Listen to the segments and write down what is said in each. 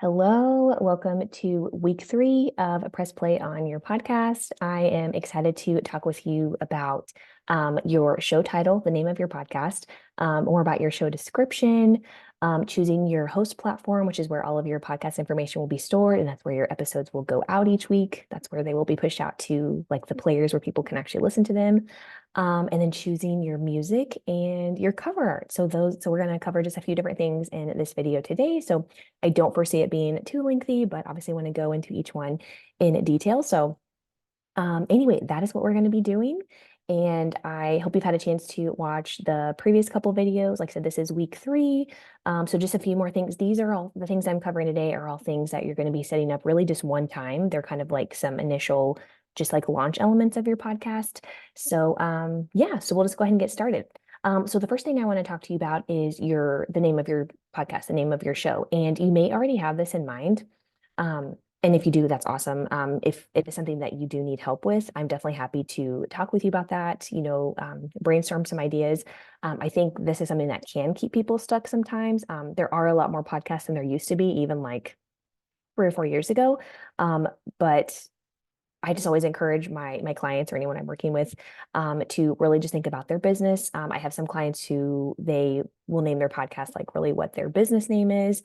Hello, welcome to week 3 of Press Play on your podcast. I am excited to talk with you about your show title, the name of your podcast, more about your show description, choosing your host platform, which is where all of your podcast information will be stored, and that's where your episodes will go out each week. That's where they will be pushed out to like the players where people can actually listen to them. And then choosing your music and your cover art. So we're going to cover just a few different things in this video today. So I don't foresee it being too lengthy, but obviously want to go into each one in detail. So anyway, that is what we're going to be doing. And I hope you've had a chance to watch the previous couple videos. Like I said, this is week 3. So just a few more things. These are all the things I'm covering today are all things that you're going to be setting up really just one time. They're kind of like some initial, just like launch elements of your podcast. So yeah, so we'll just go ahead and get started. So the first thing I want to talk to you about is the name of your podcast, the name of your show. And you may already have this in mind. And if you do, that's awesome. If it is something that you do need help with, I'm definitely happy to talk with you about that, brainstorm some ideas. I think this is something that can keep people stuck sometimes. There are a lot more podcasts than there used to be, even like 3 or 4 years ago. But I just always encourage my clients or anyone I'm working with to really just think about their business. I have some clients who they will name their podcast like really what their business name is.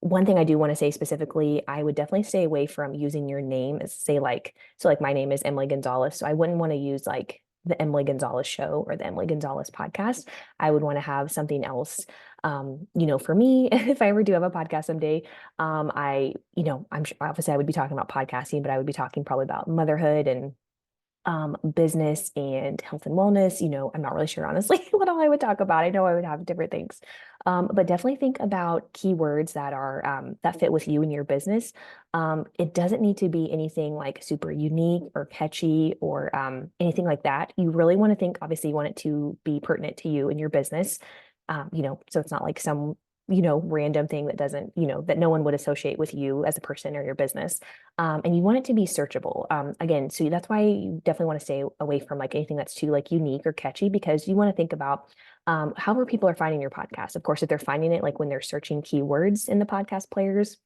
One thing I do want to say specifically, I would definitely stay away from using your name as say like my name is Emily Gonzalez. So I wouldn't want to use like the Emily Gonzalez show or the Emily Gonzalez podcast. I would want to have something else. For me, if I ever do have a podcast someday, I'm sure obviously I would be talking about podcasting, but I would be talking probably about motherhood and business and health and wellness. I'm not really sure, honestly, what all I would talk about. I know I would have different things, but definitely think about keywords that fit with you and your business. It doesn't need to be anything like super unique or catchy or anything like that. You really want to think, obviously, you want it to be pertinent to you and your business. So it's not like some random thing that doesn't, that no one would associate with you as a person or your business. And you want it to be searchable. Again, so that's why you definitely want to stay away from like anything that's too like unique or catchy, because you want to think about however people are finding your podcast. Of course, if they're finding it like when they're searching keywords in the podcast players,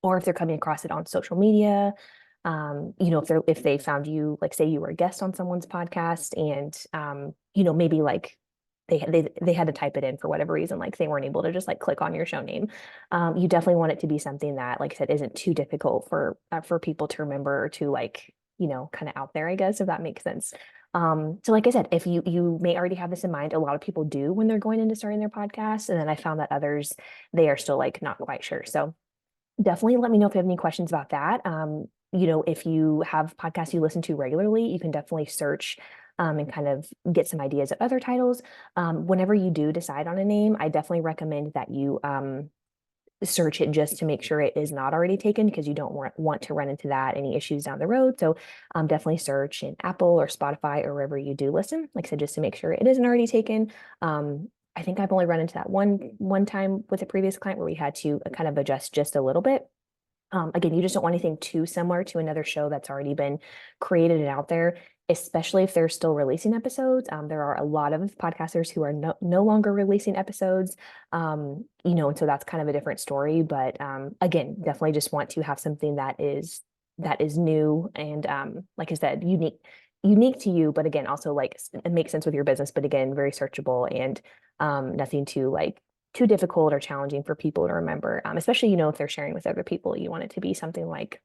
or if they're coming across it on social media, if they found you, like say you were a guest on someone's podcast and maybe like they had to type it in for whatever reason, like they weren't able to just like click on your show name. You definitely want it to be something that, like I said, isn't too difficult for people to remember or to like, kind of out there, I guess, if that makes sense. So like I said, if you may already have this in mind, a lot of people do when they're going into starting their podcast. And then I found that others, they are still like not quite sure. So definitely let me know if you have any questions about that. If you have podcasts you listen to regularly, you can definitely search and kind of get some ideas of other titles. Whenever you do decide on a name, I definitely recommend that you search it just to make sure it is not already taken, because you don't want to run into any issues down the road. So definitely search in Apple or Spotify or wherever you do listen, like I said, just to make sure it isn't already taken. I think I've only run into that one time with a previous client where we had to kind of adjust just a little bit. Again, you just don't want anything too similar to another show that's already been created and out there, especially if they're still releasing episodes. There are a lot of podcasters who are no longer releasing episodes, and so that's kind of a different story. But again, definitely just want to have something that is new and, like I said, unique to you, but again, also like it makes sense with your business, but again, very searchable and nothing too difficult or challenging for people to remember, especially, if they're sharing with other people. You want it to be something like,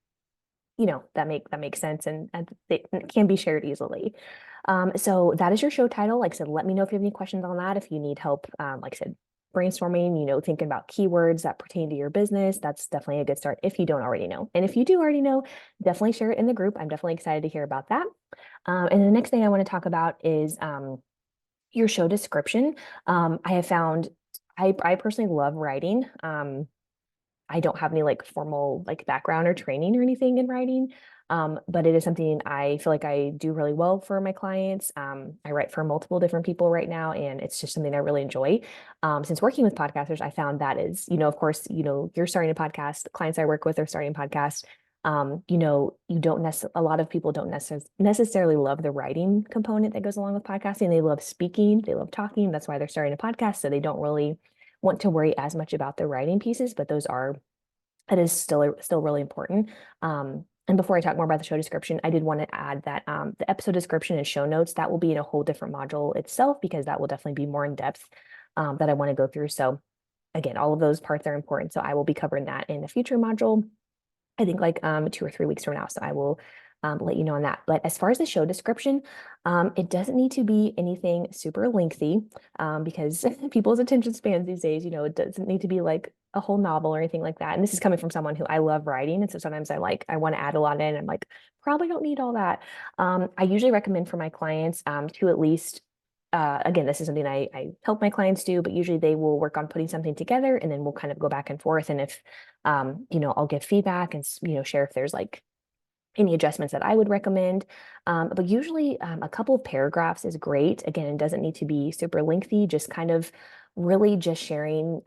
that makes sense and it can be shared easily. So that is your show title. Like I said, let me know if you have any questions on that. If you need help, like I said, brainstorming, thinking about keywords that pertain to your business, that's definitely a good start if you don't already know. And if you do already know, definitely share it in the group. I'm definitely excited to hear about that. And the next thing I want to talk about is your show description. I have found I personally love writing. I don't have any like formal like background or training or anything in writing. But it is something I feel like I do really well for my clients. I write for multiple different people right now, and it's just something I really enjoy. Since working with podcasters, I found that is, of course, you're starting a podcast, the clients I work with are starting a podcast. You don't a lot of people don't necessarily love the writing component that goes along with podcasting. They love speaking, they love talking. That's why they're starting a podcast. So they don't really want to worry as much about the writing pieces, but it is still really important. And before I talk more about the show description, I did want to add that the episode description and show notes, that will be in a whole different module itself, because that will definitely be more in depth that I want to go through. So again, all of those parts are important. So I will be covering that in a future module, I think like 2 or 3 weeks from now. So I will let you know on that. But as far as the show description, it doesn't need to be anything super lengthy because people's attention spans these days, it doesn't need to be like a whole novel or anything like that. And this is coming from someone who I love writing. And so sometimes I want to add a lot in. I'm like, probably don't need all that. I usually recommend for my clients to at least again, this is something I help my clients do, but usually they will work on putting something together and then we'll kind of go back and forth. And if, I'll give feedback and, share if there's like any adjustments that I would recommend. But usually a couple of paragraphs is great. Again, it doesn't need to be super lengthy, just kind of really just sharing,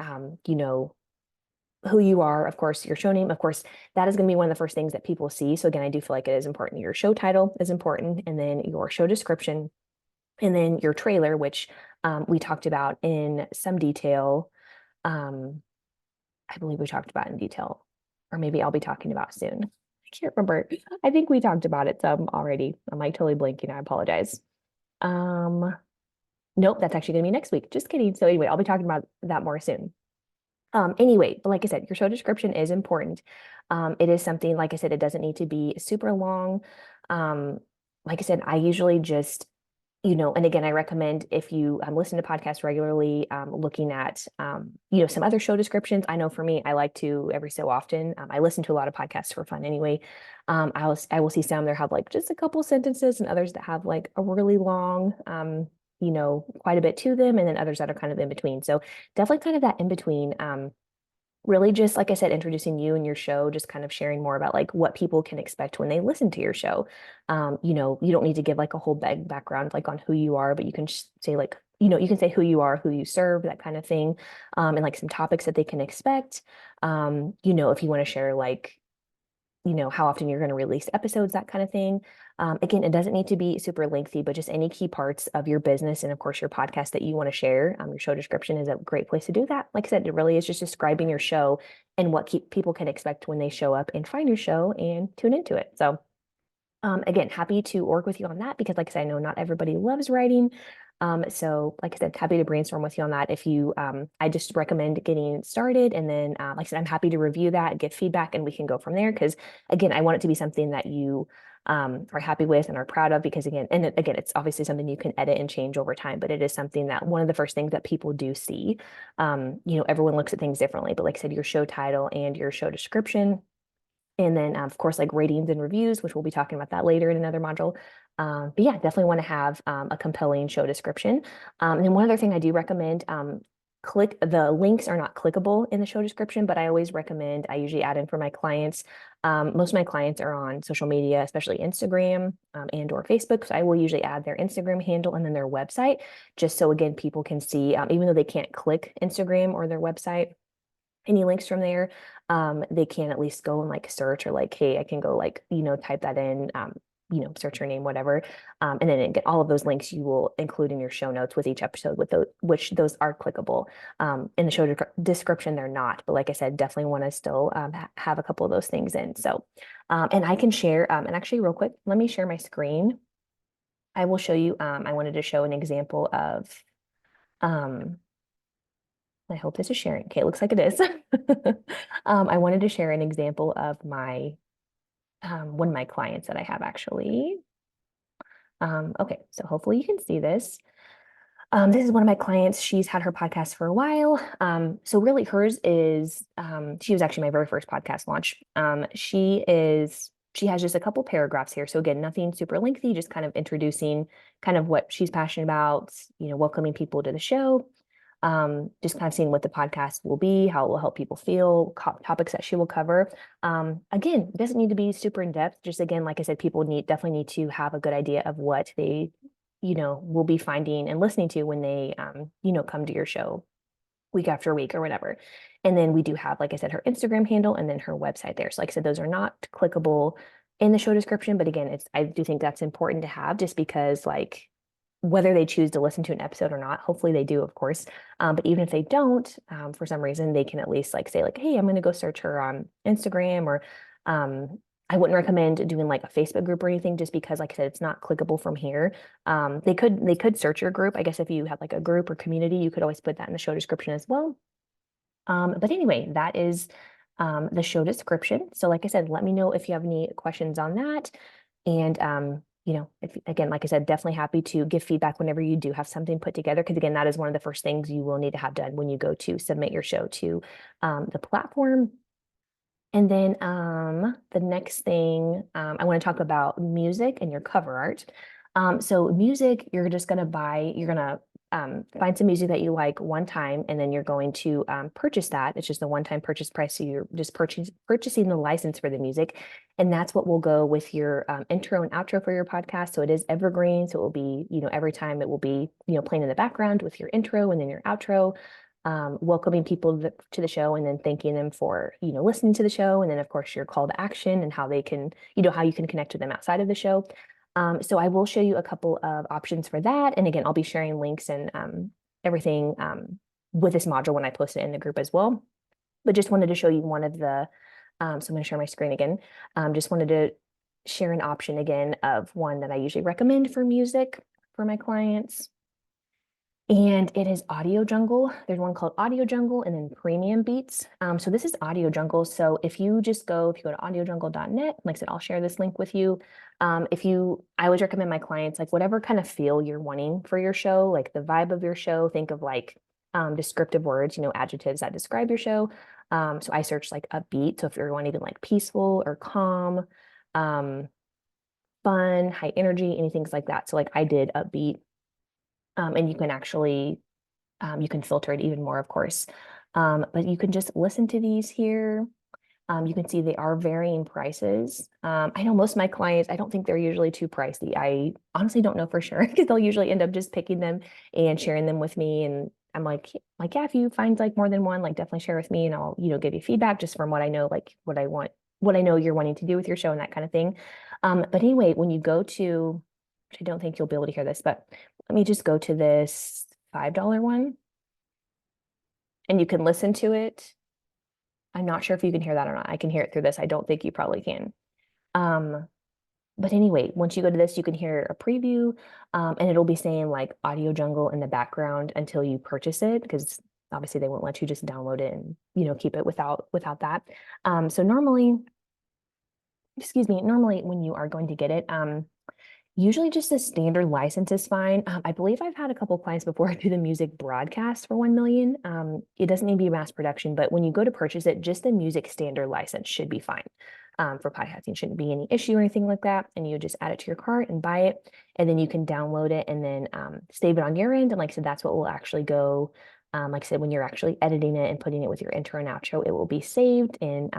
who you are, of course, your show name, of course, that is going to be one of the first things that people see. So again, I do feel like it is important. Your show title is important, and then your show description, and then your trailer, which we talked about in some detail. I believe we talked about in detail, or maybe I'll be talking about soon. I can't remember. I think we talked about it some already. I'm like totally blanking. I apologize. Nope, that's actually gonna be next week. Just kidding. So anyway, I'll be talking about that more soon. Anyway, but like I said, your show description is important. It is something, like I said, it doesn't need to be super long. Like I said, I usually just and again, I recommend if you listen to podcasts regularly, looking at, some other show descriptions. I know for me, I like to every so often, I listen to a lot of podcasts for fun anyway. I will see some that have like just a couple sentences and others that have like a really long, quite a bit to them, and then others that are kind of in between. So definitely kind of that in between. Really just like I said, introducing you and your show, just kind of sharing more about like what people can expect when they listen to your show. You don't need to give like a whole background like on who you are, but you can say like, you can say who you are, who you serve, that kind of thing, and like some topics that they can expect. If you want to share like how often you're going to release episodes, that kind of thing. Again, it doesn't need to be super lengthy, but just any key parts of your business and of course your podcast that you want to share. Your show description is a great place to do that. Like I said, it really is just describing your show and what people can expect when they show up and find your show and tune into it. So again, happy to work with you on that because like I said, I know not everybody loves writing. So like I said, happy to brainstorm with you on that. If you, I just recommend getting started, and then, like I said, I'm happy to review that, get feedback, and we can go from there. Because again, I want it to be something that you are happy with and are proud of. Because again, it's obviously something you can edit and change over time, but it is something that one of the first things that people do see. Everyone looks at things differently, but like I said, your show title and your show description. And then, of course, like ratings and reviews, which we'll be talking about that later in another module. But yeah, definitely want to have a compelling show description. And then one other thing I do recommend, the links are not clickable in the show description, but I always recommend, I usually add in for my clients. Most of my clients are on social media, especially Instagram and or Facebook. So I will usually add their Instagram handle and then their website, just so again, people can see, even though they can't click Instagram or their website, any links from there, they can at least go and like search, or like, hey, I can go like, type that in, search your name, whatever. And then get all of those links you will include in your show notes with each episode, with which those are clickable. In the show description, they're not, but like I said, definitely want to still have a couple of those things in. So, and I can share, and actually real quick, let me share my screen. I will show you, I wanted to show an example of, I hope this is sharing. Okay, it looks like it is. I wanted to share an example of my one of my clients that I have actually. Okay, so hopefully you can see this. This is one of my clients. She's had her podcast for a while. So really hers is, she was actually my very first podcast launch. She has just a couple paragraphs here. So again, nothing super lengthy, just kind of introducing kind of what she's passionate about, welcoming people to the show. Just kind of seeing what the podcast will be, how it will help people feel, topics that she will cover. Again, it doesn't need to be super in depth. Just again, like I said, people definitely need to have a good idea of what they, will be finding and listening to when they, come to your show week after week or whatever. And then we do have, like I said, her Instagram handle and then her website there. So like I said, those are not clickable in the show description, but again, I do think that's important to have, just because like, whether they choose to listen to an episode or not. Hopefully they do, of course. But even if they don't, for some reason, they can at least like say like, hey, I'm going to go search her on Instagram, or I wouldn't recommend doing like a Facebook group or anything, just because, like I said, it's not clickable from here. They could search your group. I guess if you have like a group or community, you could always put that in the show description as well. But anyway, that is the show description. So like I said, let me know if you have any questions on that. And if again, like I said, definitely happy to give feedback whenever you do have something put together. Because again, that is one of the first things you will need to have done when you go to submit your show to the platform. And then the next thing I want to talk about music and your cover art. So music, you're just going to find some music that you like one time, and then you're going to purchase that. It's just a one-time purchase price. So you're just purchasing the license for the music. And that's what will go with your intro and outro for your podcast. So it is evergreen. So it will be, every time it will be, playing in the background with your intro and then your outro. Welcoming people to the show, and then thanking them for, listening to the show. And then of course your call to action and how they can, how you can connect with them outside of the show. So I will show you a couple of options for that. And again, I'll be sharing links and everything with this module when I post it in the group as well. But just wanted to show you one of the, so I'm going to share my screen again. Just wanted to share an option again of one that I usually recommend for music for my clients. And it is Audio Jungle. There's one called Audio Jungle and then Premium Beats. So this is Audio Jungle. So if you go to audiojungle.net, like I said, I'll share this link with you. I always recommend my clients, like whatever kind of feel you're wanting for your show, like the vibe of your show, think of like descriptive words, adjectives that describe your show. So I searched like upbeat. So if you're wanting like peaceful or calm, fun, high energy, anything like that. So like I did upbeat. And you can actually, you can filter it even more, of course. But you can just listen to these here. You can see they are varying prices. I know most of my clients, I don't think they're usually too pricey. I honestly don't know for sure, because they'll usually end up just picking them and sharing them with me. And I'm like, yeah, if you find like more than one, like definitely share with me, and I'll, give you feedback just from what I know, like what I know you're wanting to do with your show and that kind of thing. But anyway, when you go to, which I don't think you'll be able to hear this, but let me just go to this $5 one, and you can listen to it. I'm not sure if you can hear that or not. I can hear it through this. I don't think you probably can. But anyway, once you go to this, you can hear a preview, and it'll be saying like Audio Jungle in the background until you purchase it, because obviously they won't let you just download it and, keep it without that. So normally when you are going to get it, usually just a standard license is fine. I believe I've had a couple clients before do the music broadcast for 1 million. It doesn't need to be mass production, but when you go to purchase it, just the music standard license should be fine. For podcasting, shouldn't be any issue or anything like that. And you just add it to your cart and buy it, and then you can download it and then save it on your end. And like I said, that's what will actually go. Like I said, when you're actually editing it and putting it with your intro and outro, it will be saved in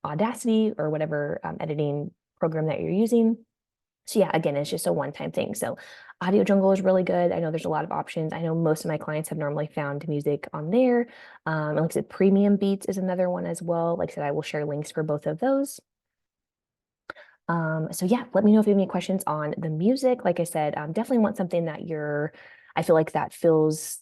Audacity or whatever editing program that you're using. So yeah, again, it's just a one-time thing. So Audio Jungle is really good. I know there's a lot of options. I know most of my clients have normally found music on there. And like I said, Premium Beats is another one as well. Like I said, I will share links for both of those. So yeah, let me know if you have any questions on the music. Like I said, definitely want something that I feel like that feels,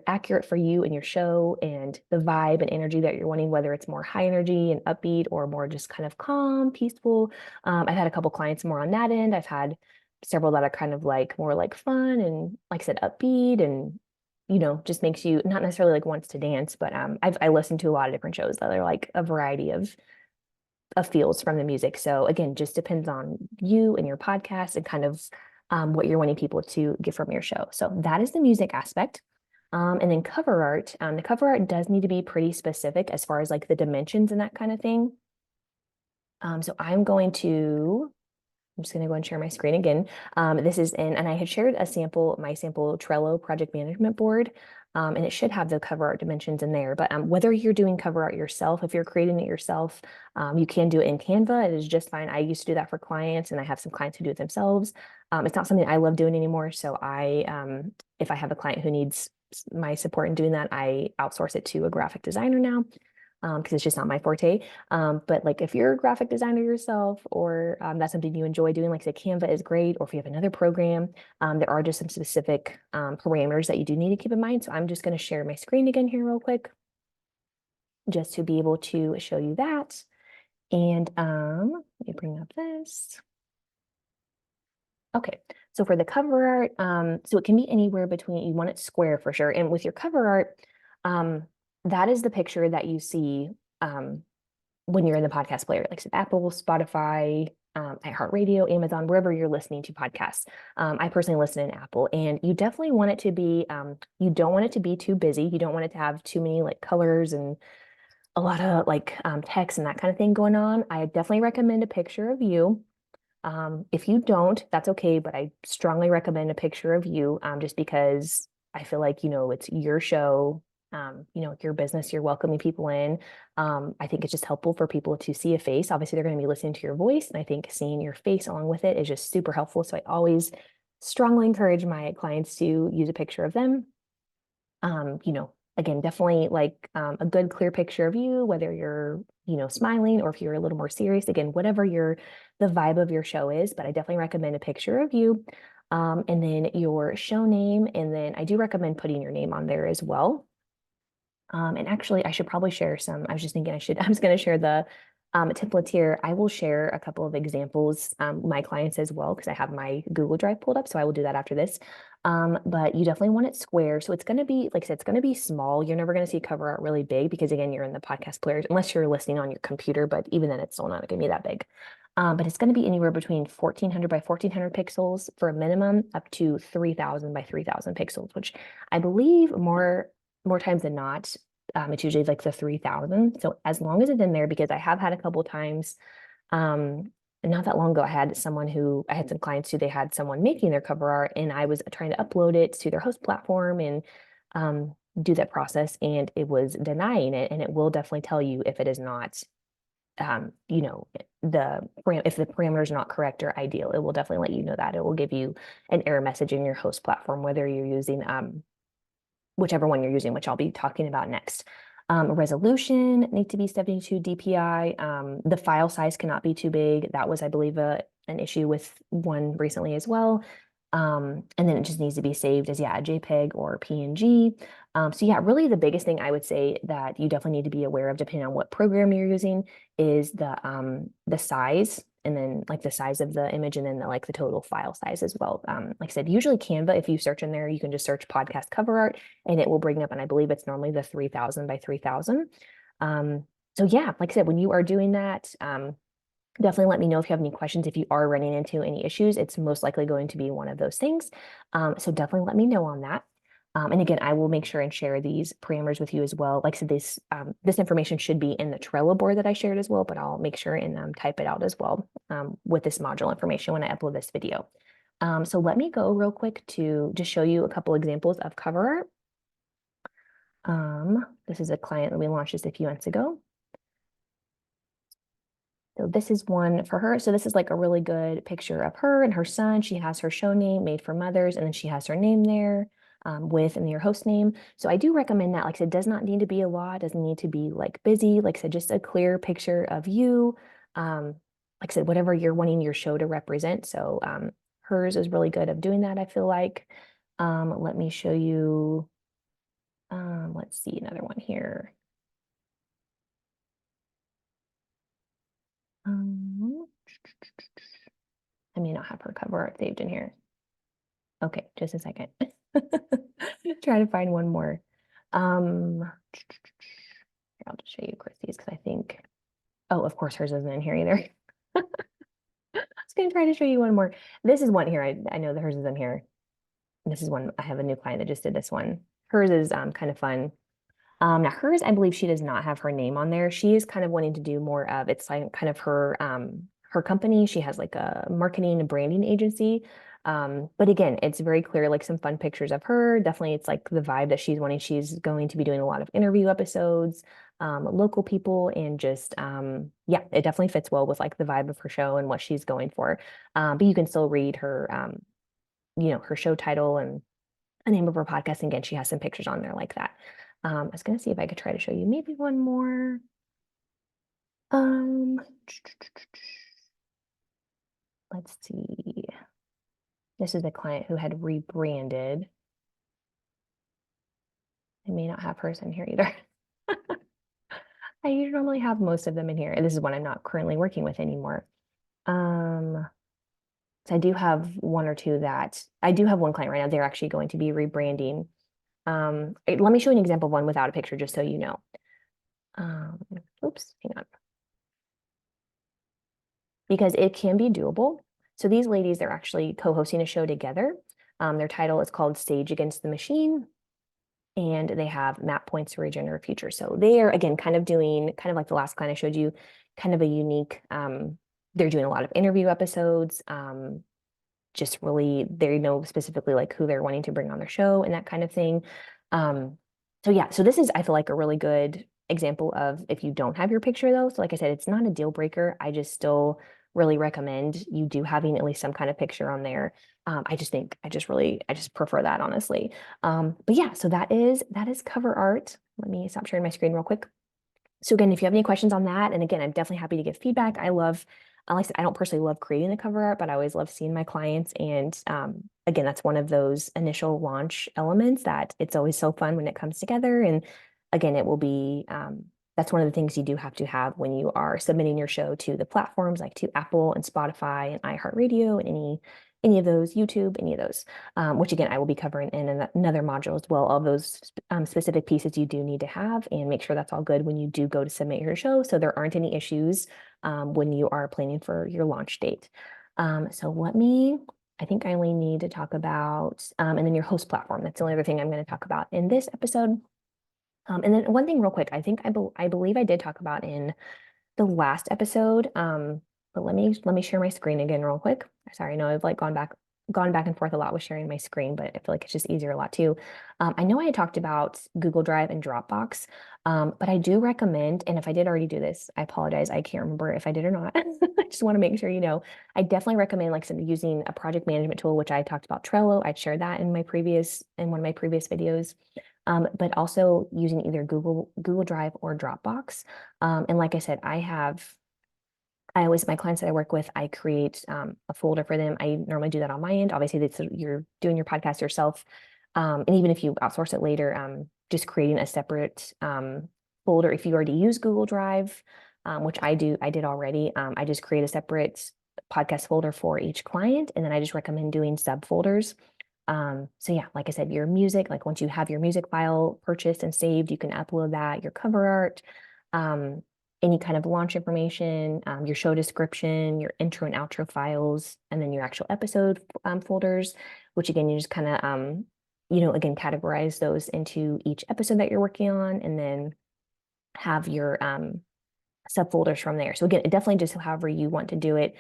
accurate for you and your show, and the vibe and energy that you're wanting, whether it's more high energy and upbeat or more just kind of calm, peaceful. I've had a couple clients more on that end. I've had several that are kind of like more like fun and, like I said, upbeat, and just makes you not necessarily like wants to dance, but I listen to a lot of different shows that are like a variety of feels from the music. So again, just depends on you and your podcast and kind of what you're wanting people to get from your show. So that is the music aspect. And then cover art. The cover art does need to be pretty specific as far as like the dimensions and that kind of thing. So I'm just going to go and share my screen again. This is and I had shared my sample Trello project management board. And it should have the cover art dimensions in there. But whether you're doing cover art yourself, if you're creating it yourself, you can do it in Canva. It is just fine. I used to do that for clients, and I have some clients who do it themselves. It's not something I love doing anymore. So if I have a client who needs my support in doing that, I outsource it to a graphic designer now. because it's just not my forte. But like if you're a graphic designer yourself, or that's something you enjoy doing, like I said, Canva is great. Or if you have another program, there are just some specific parameters that you do need to keep in mind. So I'm just going to share my screen again here real quick, just to be able to show you that. And let me bring up this. Okay, so for the cover art, so it can be anywhere between, you want it square for sure. And with your cover art, that is the picture that you see when you're in the podcast player, like I said, Apple, Spotify, iHeartRadio, Amazon, wherever you're listening to podcasts. I personally listen in Apple, and you definitely want it to be, you don't want it to be too busy. You don't want it to have too many like colors and a lot of like text and that kind of thing going on. I definitely recommend a picture of you. If you don't, that's okay, but I strongly recommend a picture of you, just because I feel like, it's your show, your business, you're welcoming people in. I think it's just helpful for people to see a face. Obviously, they're going to be listening to your voice, and I think seeing your face along with it is just super helpful. So I always strongly encourage my clients to use a picture of them. Again, definitely like a good clear picture of you, whether you're, smiling or if you're a little more serious, again, whatever the vibe of your show is, but I definitely recommend a picture of you. And then your show name. And then I do recommend putting your name on there as well. And actually, I should probably share some. I was just thinking I was going to share the templates here. I will share a couple of examples, my clients as well, because I have my Google Drive pulled up. So I will do that after this. But you definitely want it square. So it's going to be, like I said, it's going to be small. You're never going to see cover art really big because, again, you're in the podcast players, unless you're listening on your computer. But even then, it's still not going to be that big. But it's going to be anywhere between 1400 by 1400 pixels for a minimum, up to 3000 by 3000 pixels, which I believe more times than not, it's usually like the 3000. So as long as it's in there, because I have had a couple of times, not that long ago, I had some clients who they had someone making their cover art, and I was trying to upload it to their host platform and do that process, and it was denying it. And it will definitely tell you if it is not, if the parameters are not correct or ideal. It will definitely let you know that. It will give you an error message in your host platform, whether you're using whichever one you're using, which I'll be talking about next. Resolution need to be 72 DPI. The file size cannot be too big. That was, I believe, an issue with one recently as well. And then it just needs to be saved as, a JPEG or PNG. So yeah, really the biggest thing I would say that you definitely need to be aware of, depending on what program you're using, is the size, and then like the size of the image, and then the total file size as well. Like I said, usually Canva, if you search in there, you can just search podcast cover art and it will bring up, and I believe it's normally the 3000 by 3000. So yeah, like I said, when you are doing that, definitely let me know if you have any questions. If you are running into any issues, it's most likely going to be one of those things. So definitely let me know on that. And again, I will make sure and share these parameters with you as well. Like I said, this information should be in the Trello board that I shared as well, but I'll make sure and type it out as well with this module information when I upload this video. So let me go real quick to just show you a couple examples of cover art. This is a client that we launched just a few months ago. So this is one for her. So this is like a really good picture of her and her son. She has her show name, Made for Mothers, and then she has her name there with and your host name. So I do recommend that. Like I said, does not need to be a lot, doesn't need to be like busy. Like I said, just a clear picture of you. Like I said, whatever you're wanting your show to represent. So hers is really good of doing that, I feel like. Let me show you, let's see, another one here. I may not have her cover art saved in here. Okay, just a second. Try to find one more. I'll just show you Christy's because I think, oh, of course hers isn't in here either. I was gonna try to show you one more. This is one here. I know that hers is in here. This is one, I have a new client that just did this one. Hers is kind of fun. Now hers, I believe she does not have her name on there. She is kind of wanting to do more of, it's like kind of her company. She has like a marketing and branding agency. But again, it's very clear, like some fun pictures of her. Definitely, it's like the vibe that she's wanting. She's going to be doing a lot of interview episodes, local people, and just yeah, it definitely fits well with like the vibe of her show and what she's going for. But you can still read her, her show title and the name of her podcast. And again, she has some pictures on there like that. I was gonna see if I could try to show you maybe one more. Um, let's see. This is a client who had rebranded. I may not have hers in here either. I usually normally have most of them in here, and this is one I'm not currently working with anymore. Um, so I do have one or two that I do have one client right now. They're actually going to be rebranding. Let me show you an example of one without a picture, just so you know. Um, Oops, hang on. Because it can be doable. So these ladies, they're actually co-hosting a show together. Their title is called Stage Against the Machine, and they have map points to regenerate future. So they are, again, kind of doing, kind of like the last client I showed you, kind of a unique, they're doing a lot of interview episodes, just really, they know specifically like who they're wanting to bring on their show and that kind of thing. So yeah, so this is, I feel like, a really good example of if you don't have your picture though. So like I said, it's not a deal breaker. I just still really recommend you do having at least some kind of picture on there. I just think I just prefer that honestly. But yeah, so that is cover art. Let me stop sharing my screen real quick. So again, if you have any questions on that, and again, I'm definitely happy to give feedback. I love, like I said, I don't personally love creating the cover art, but I always love seeing my clients. And again, that's one of those initial launch elements that it's always so fun when it comes together. And again, it will be, that's one of the things you do have to have when you are submitting your show to the platforms like to Apple and Spotify and iHeartRadio and any of those, YouTube, any of those, which again, I will be covering in another module as well. All those specific pieces you do need to have and make sure that's all good when you do go to submit your show. So there aren't any issues when you are planning for your launch date. I think I only need to talk about, and then your host platform. That's the only other thing I'm going to talk about in this episode. And then one thing real quick, I believe I did talk about in the last episode. But let me share my screen again real quick. Sorry, I know I've like gone back and forth a lot with sharing my screen, but I feel like it's just easier a lot too. I know I had talked about Google Drive and Dropbox, but I do recommend, and if I did already do this, I apologize. I can't remember if I did or not. I just want to make sure you know. I definitely recommend like using a project management tool, which I talked about Trello. I'd shared that in one of my previous videos. But also using either Google Drive or Dropbox. And like I said, I always, my clients that I work with, I create a folder for them. I normally do that on my end. Obviously, you're doing your podcast yourself. And even if you outsource it later, just creating a separate folder. If you already use Google Drive, which I did already, I just create a separate podcast folder for each client. And then I just recommend doing subfolders. So yeah, like I said, your music, like once you have your music file purchased and saved, you can upload that, your cover art, um, any kind of launch information, your show description, your intro and outro files, and then your actual episode folders, which again, you just kind of, again, categorize those into each episode that you're working on, and then have your subfolders from there. So again, it definitely just however you want to do it.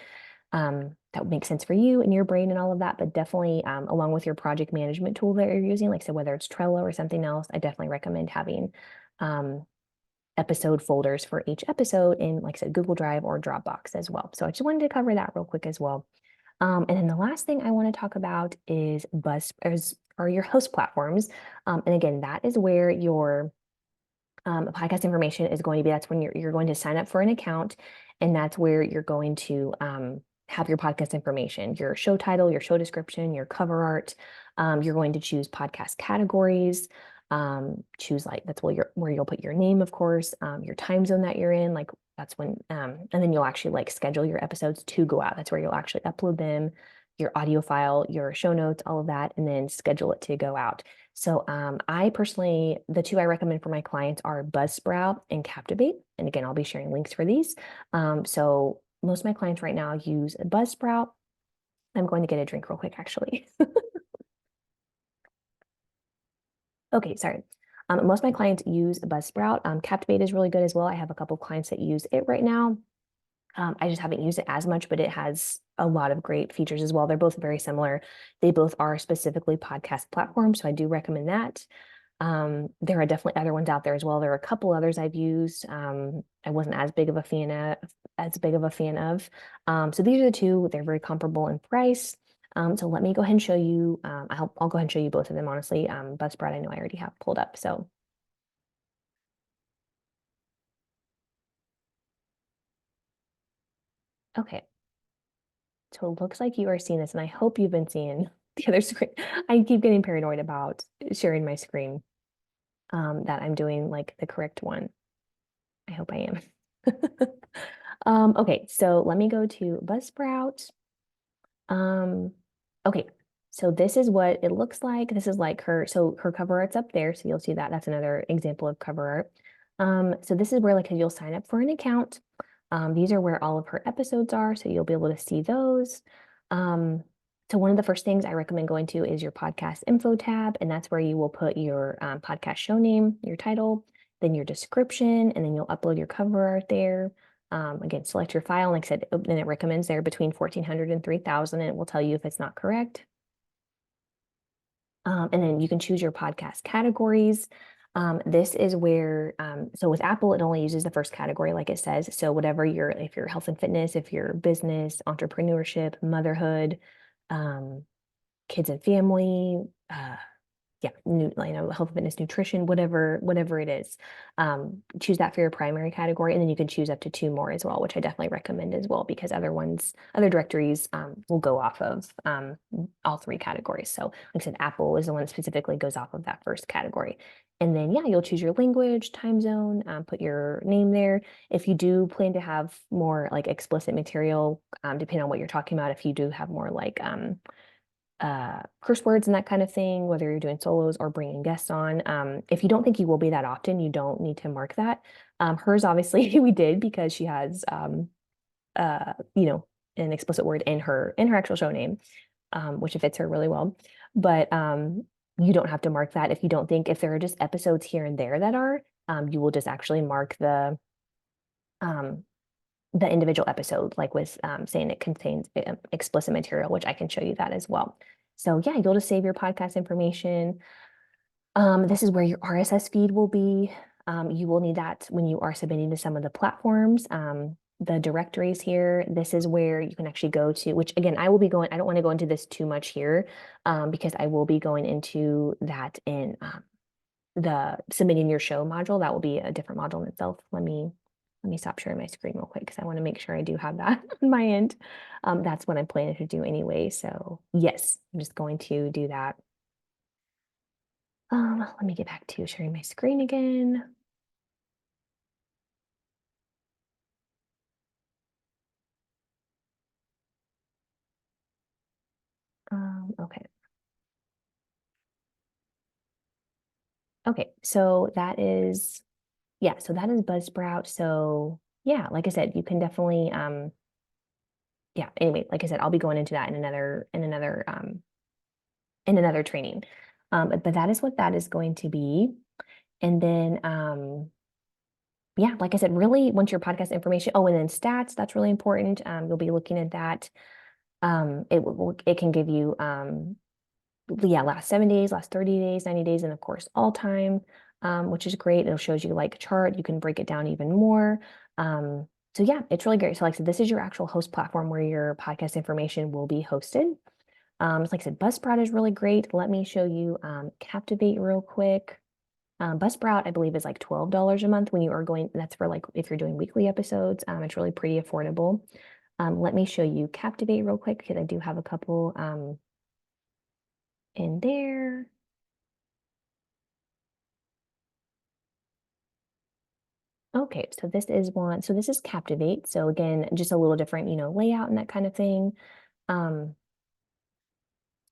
That would make sense for you and your brain and all of that, but definitely along with your project management tool that you're using, like I said, whether it's Trello or something else, I definitely recommend having episode folders for each episode in, like I said, Google Drive or Dropbox as well. So I just wanted to cover that real quick as well. And then the last thing I want to talk about is or your host platforms. And again, that is where your podcast information is going to be. That's when you're going to sign up for an account, and that's where you're going to have your podcast information, your show title, your show description, your cover art. You're going to choose podcast categories. Choose like that's where you'll put your name, of course, your time zone that you're in. Like that's when, and then you'll actually like schedule your episodes to go out. That's where you'll actually upload them, your audio file, your show notes, all of that, and then schedule it to go out. So I personally, the two I recommend for my clients are Buzzsprout and Captivate. And again, I'll be sharing links for these. So most of my clients right now use Buzzsprout. I'm going to get a drink real quick, actually. Okay, sorry. Most of my clients use Buzzsprout. Captivate is really good as well. I have a couple of clients that use it right now. I just haven't used it as much, but it has a lot of great features as well. They're both very similar. They both are specifically podcast platforms, so I do recommend that. There are definitely other ones out there as well. There are a couple others I've used. I wasn't as big of a fan of. So these are the two. They're very comparable in price. So let me go ahead and show you. I'll go ahead and show you both of them, honestly. Buzzsprout, I know I already have pulled up. So Okay. So it looks like you are seeing this, and I hope you've been seeing the other screen. I keep getting paranoid about sharing my screen, that I'm doing like the correct one. I hope I am. Okay, so let me go to Buzzsprout. Um, okay, so this is what it looks like. This is like so her cover art's up there, so you'll see that. That's another example of cover art. So this is where like you'll sign up for an account. These are where all of her episodes are, so you'll be able to see those. Um, so one of the first things I recommend going to is your podcast info tab, and that's where you will put your podcast show name, your title, then your description, and then you'll upload your cover art there. Again, select your file. Like I said, then it recommends there between 1400 and 3000, and it will tell you if it's not correct. And then you can choose your podcast categories. This is where, so with Apple, it only uses the first category, like it says. So whatever if you're health and fitness, if you're business, entrepreneurship, motherhood, kids and family, yeah, health, fitness, nutrition, whatever it is. Choose that for your primary category, and then you can choose up to 2 more as well, which I definitely recommend as well, because other directories will go off of all 3 categories. So like I said, Apple is the one that specifically goes off of that first category. And then, yeah, you'll choose your language, time zone, put your name there. If you do plan to have more like explicit material, depending on what you're talking about, if you do have more like curse words and that kind of thing, whether you're doing solos or bringing guests on. If you don't think you will be that often, you don't need to mark that. Hers, obviously, we did because she has, you know, an explicit word in her actual show name, which fits her really well. But you don't have to mark that if you don't think, if there are just episodes here and there that are, you will just actually mark um, the individual episode, like with saying it contains explicit material, which I can show you that as well. So yeah, you'll just save your podcast information. This is where your RSS feed will be. You will need that when you are submitting to some of the platforms. The directories here, this is where you can actually go to, which again, I don't want to go into this too much here, because I will be going into that in the submitting your show module. That will be a different module in itself. Let me stop sharing my screen real quick because I want to make sure I do have that on my end. That's what I'm planning to do anyway. So yes, I'm just going to do that. Let me get back to sharing my screen again. Okay. Okay, so that is Buzzsprout. So yeah, like I said, you can definitely yeah, anyway, like I said, I'll be going into that in another training. But that is what that is going to be. And then yeah, like I said, really once your podcast information, oh, and then stats, that's really important. You'll be looking at that. It can give you yeah, last 7 days, last 30 days, 90 days, and of course all time, which is great. It'll shows you like a chart. You can break it down even more. So yeah, it's really great. So like I said, this is your actual host platform where your podcast information will be hosted. Like I said, Buzzsprout is really great. Let me show you Captivate real quick. Buzzsprout, I believe, is like $12 a month when you are going, that's for like if you're doing weekly episodes. It's really pretty affordable. Let me show you Captivate real quick because I do have a couple in there. Okay, so this is one. So this is Captivate. So again, just a little different, layout and that kind of thing. Um,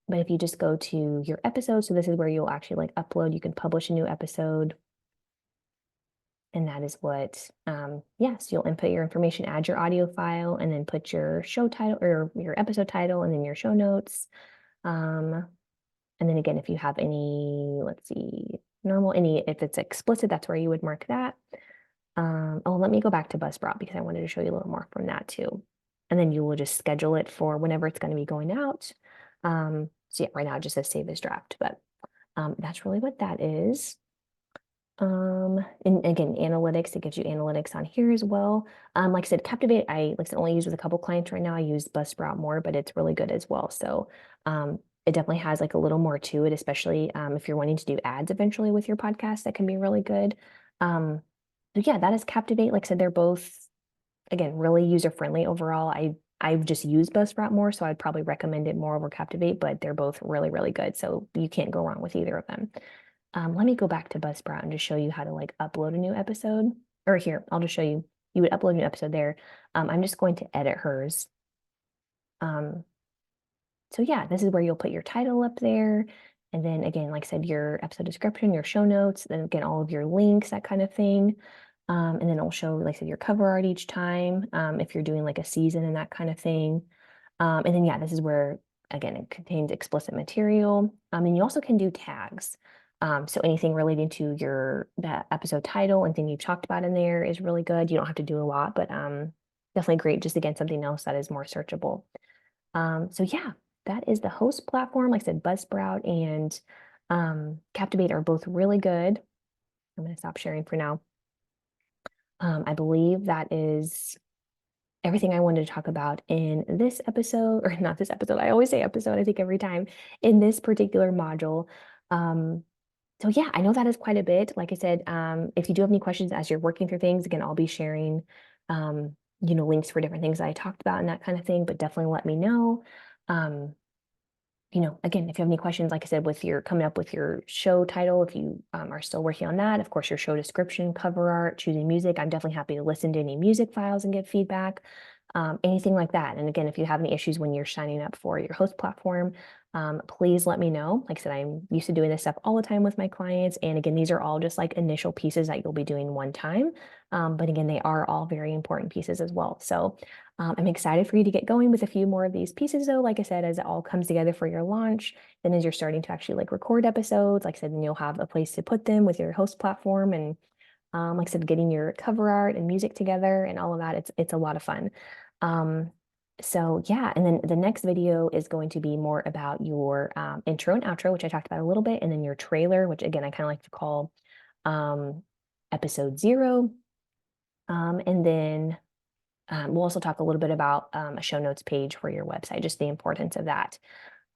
but if you just go to your episode, so this is where you'll actually like upload, you can publish a new episode. And that is what, yes, you'll input your information, add your audio file, and then put your show title or your episode title and then your show notes. And then again, if you have any, let's see, if it's explicit, that's where you would mark that. Oh, let me go back to Buzzsprout because I wanted to show you a little more from that too. And then you will just schedule it for whenever it's going to be going out. So yeah, right now it just says save as draft, but that's really what that is. And again, analytics, it gives you analytics on here as well. Like I said, Captivate, only use with a couple clients right now. I use Buzzsprout more, but it's really good as well. So it definitely has like a little more to it, especially if you're wanting to do ads eventually with your podcast, that can be really good. So yeah, that is Captivate. Like I said, they're both again, really user-friendly overall. I've just used Buzzsprout more, so I'd probably recommend it more over Captivate, but they're both really, really good. So you can't go wrong with either of them. Let me go back to Buzzsprout and just show you how to like upload a new episode. Or here, I'll just show you. You would upload a new episode there. I'm just going to edit hers. Um, so yeah, this is where you'll put your title up there. And then again, like I said, your episode description, your show notes, then again, all of your links, that kind of thing. And then it'll show, like I said, your cover art each time, if you're doing like a season and that kind of thing. And then yeah, this is where, again, it contains explicit material. And you also can do tags. So anything relating to that episode title and thing you've talked about in there is really good. You don't have to do a lot, but definitely great. Just again, something else that is more searchable. So yeah, that is the host platform. Like I said, Buzzsprout and Captivate are both really good. I'm going to stop sharing for now. I believe that is everything I wanted to talk about in this episode, or not this episode. I always say episode, I think every time in this particular module. Um, so yeah, I know that is quite a bit. Like I said, if you do have any questions as you're working through things, again, I'll be sharing, links for different things that I talked about and that kind of thing, but definitely let me know. Again, if you have any questions, like I said, with your coming up with your show title, if you are still working on that, of course, your show description, cover art, choosing music, I'm definitely happy to listen to any music files and get feedback, anything like that. And again, if you have any issues when you're signing up for your host platform, please let me know. Like I said, I'm used to doing this stuff all the time with my clients. And again, these are all just like initial pieces that you'll be doing one time. But again, they are all very important pieces as well. So I'm excited for you to get going with a few more of these pieces, though. Like I said, as it all comes together for your launch, then as you're starting to actually like record episodes, like I said, then you'll have a place to put them with your host platform. And like I said, getting your cover art and music together and all of that, it's a lot of fun. So yeah, and then the next video is going to be more about your intro and outro, which I talked about a little bit, and then your trailer, which again I kind of like to call episode 0. And then we'll also talk a little bit about a show notes page for your website, just the importance of that.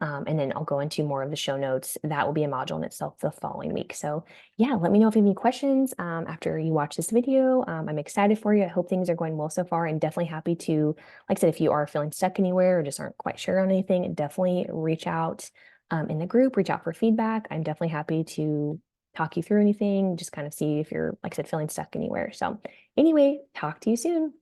And then I'll go into more of the show notes. That will be a module in itself the following week. So yeah, let me know if you have any questions after you watch this video. I'm excited for you. I hope things are going well so far, and definitely happy to, like I said, if you are feeling stuck anywhere or just aren't quite sure on anything, definitely reach out in the group, reach out for feedback. I'm definitely happy to talk you through anything, just kind of see if you're, like I said, feeling stuck anywhere. So anyway, talk to you soon.